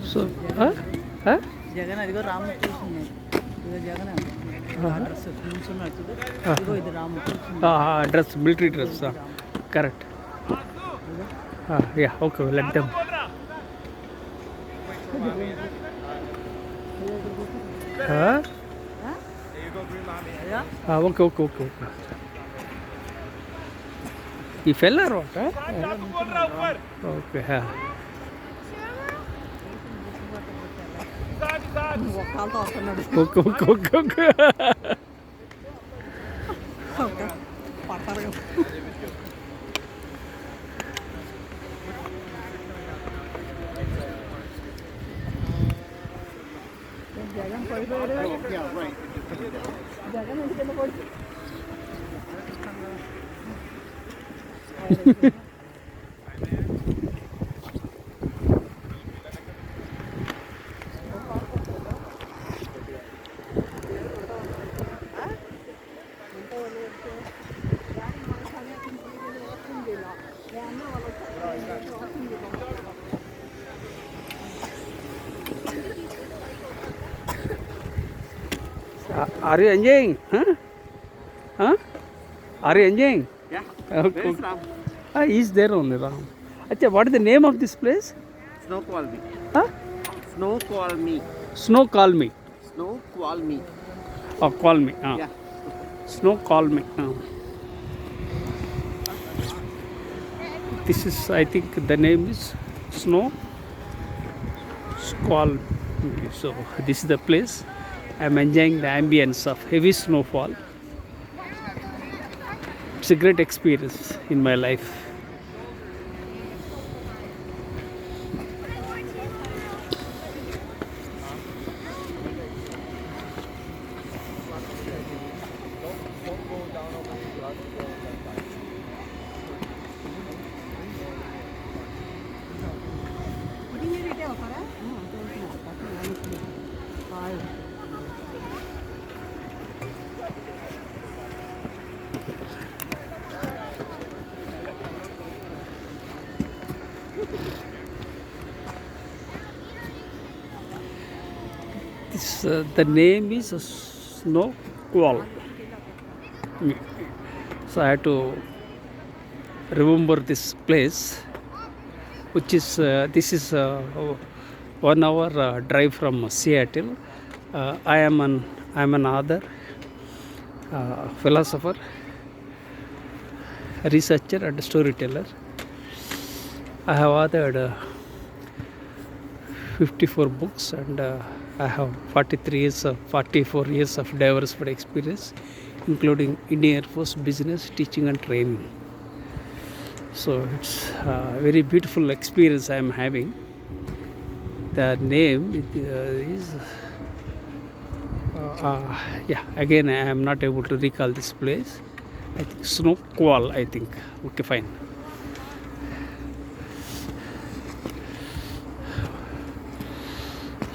So, huh? Huh? Jagan అదిగో రాము కూర్చున్నాడు. ఇదిగో జగన్ డ్రెస్ నిల్చున్నాడు చూడు. ఇదిగో ఇది రాము కూర్చున్నాడు. Dress, military dress. Correct. Yeah, okay, let them. Huh? Okay. He fell or what? Huh? Okay. ఒక్కళ్ళతో వస్తున్నాడు. Okay. పడతారు కదా. జగన్ పడిపోయాడు. జగన్ ఎందుకు పడి Are you enjoying? Huh? Are you enjoying? Yeah. Okay. Where's Ram? He's there only, Ram. Achha, what is the name of this place? Snoqualmie. Huh? Snoqualmie. Snoqualmie. Snoqualmie. Oh, call me. Yeah. Snoqualmie. This is, I think the name is Snoqualmie. So this is the place. I'm enjoying the ambience of heavy snowfall. It's a great experience in my life. The name is Snoqualmie. So I have to remember this place, which is this is 1 hour drive from Seattle. I am an author, philosopher, researcher, and storyteller. I have authored 54 books, and I have 44 years of diversified experience, including Indian Air Force, business, teaching and training. So it's a very beautiful experience I am having. The name is again I am not able to recall this place. I think Snoqualmie, I think. Okay, fine.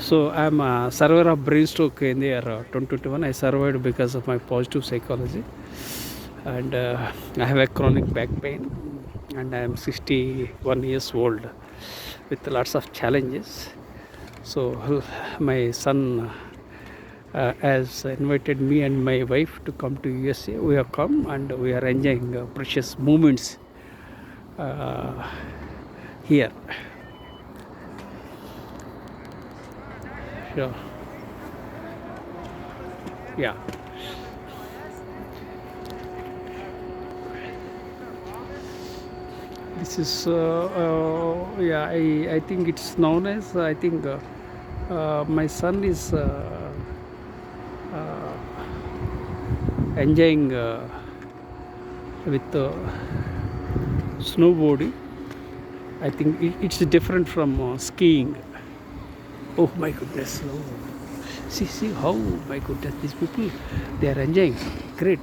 So I'm a survivor of brain stroke in the year 2021. I survived because of my positive psychology, and I have a chronic back pain, and I am 61 years old with lots of challenges. So my son has invited me and my wife to come to USA. We have come and we are enjoying precious moments here. Sure. Yeah. This is I think it's known as, I think my son is enjoying with snowboarding. I think it's different from skiing. Oh my goodness. Oh. See how, my goodness, these people, they are enjoying. Great.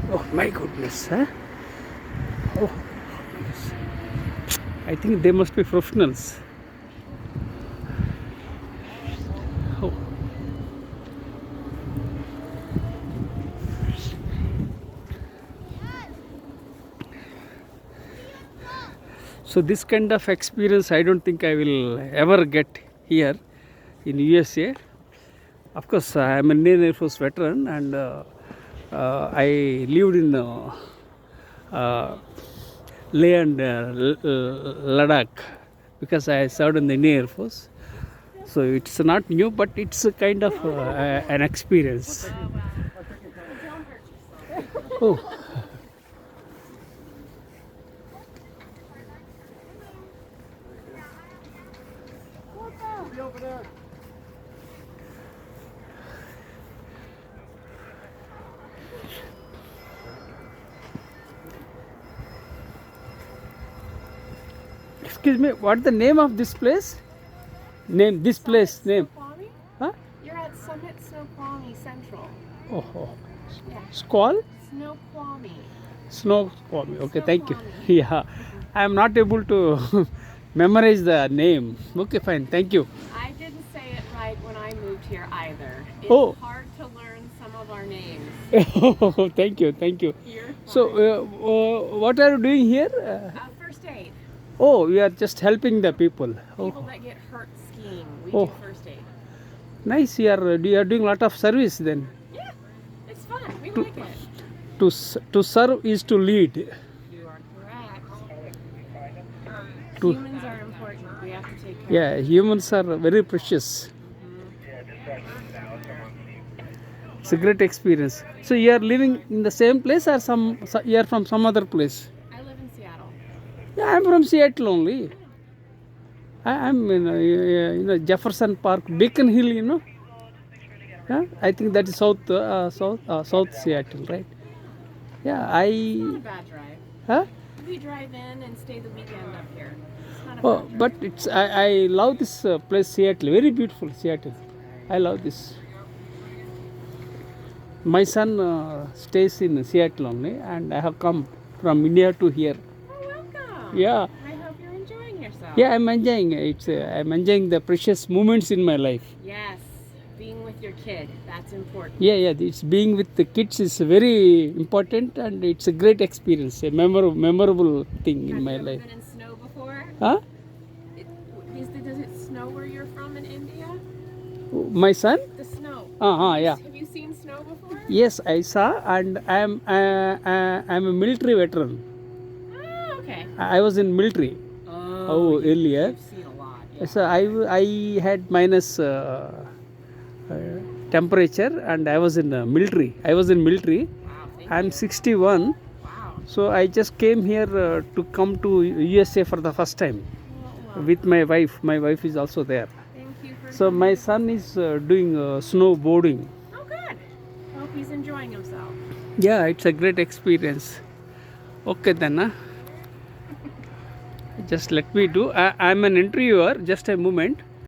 Oh my goodness. Huh? Oh, yes. I think they must be professionals. Oh. So this kind of experience I don't think I will ever get here in USA. Of course, I am an Indian Air Force veteran, and I lived in Leh and Ladakh because I served in the Indian Air Force. So it's not new, but it's a kind of an experience. Oh. Excuse me, what's the name of this place? Name, this place, name. Snoqualmie? Huh? You're at Summit Snoqualmie Central. Oh, oh. Yeah. Squall? Snoqualmie. Snoqualmie. Okay, thank you. Snoqualmie. Yeah, I am not able to memorize the name. Okay, fine. Thank you. I didn't say it right when I moved here either. It's Oh. hard to learn some of our names. Oh, thank you, thank you. You're So, what are you doing here? first aid. Oh, we are just helping the people. People Oh, that get hurt skiing, we Oh. do first aid. nice. You are doing a lot of service then. Yeah, it's fun. We To- like it. To serve is to lead. You are correct. To- Humans are important. We have to take care Yeah, humans are very precious. It's a great experience. So you are living in the same place, or you are from some other place? I live in Seattle. Yeah, I'm from Seattle only. I'm in Jefferson Park, Beacon Hill. Yeah, I think that is South Seattle, right? Yeah, Not a bad drive. Huh? We drive in and stay the weekend up here. It's not a Oh, bad but I love this place, Seattle. Very beautiful, Seattle. I love this. My son stays in Seattle only, and I have come from India to here. Oh, welcome. Yeah, I hope you're enjoying yourself. yeah, I'm enjoying it. I'm enjoying the precious moments in my life. Yes, being with your kid, that's important. Yeah. It's being with the kids is very important, and it's a great experience, a memorable thing in Have my you ever life. been in snow before? Huh? Does it snow where you're from in India? My son? The snow. Yeah. Have you seen snow before? Yes, I saw, and I'm a military veteran. Oh, okay. I was in military. Oh, earlier. You've seen a lot. Yeah. So I had minus temperature, and I was in military. Wow, thank I'm you. 61, Wow. so I just came here to come to USA for the first time Well, with my wife. My wife is also there. thank you for So coming. my son is doing snowboarding. Oh, good. Hope he's enjoying himself. Yeah, it's a great experience. Okay then. Just let me do. I'm an interviewer. Just a moment.